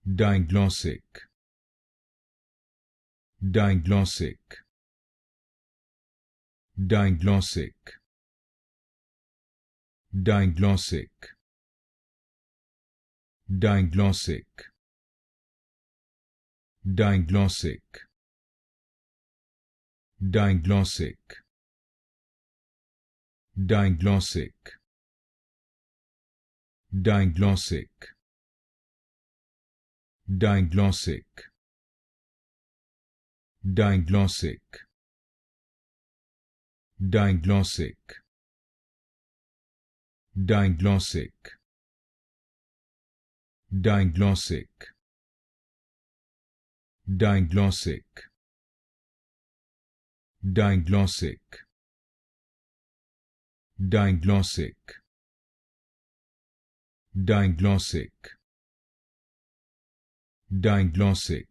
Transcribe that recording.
Diglossic, Diglossic, Diglossic, Diglossic, Diglossic, Diglossic, Diglossic, Diglossic, Diglossic, Diglossic, Diglossic, Diglossic, Diglossic, Diglossic, Diglossic, Diglossic, Diglossic, Diglossic, Diglossic,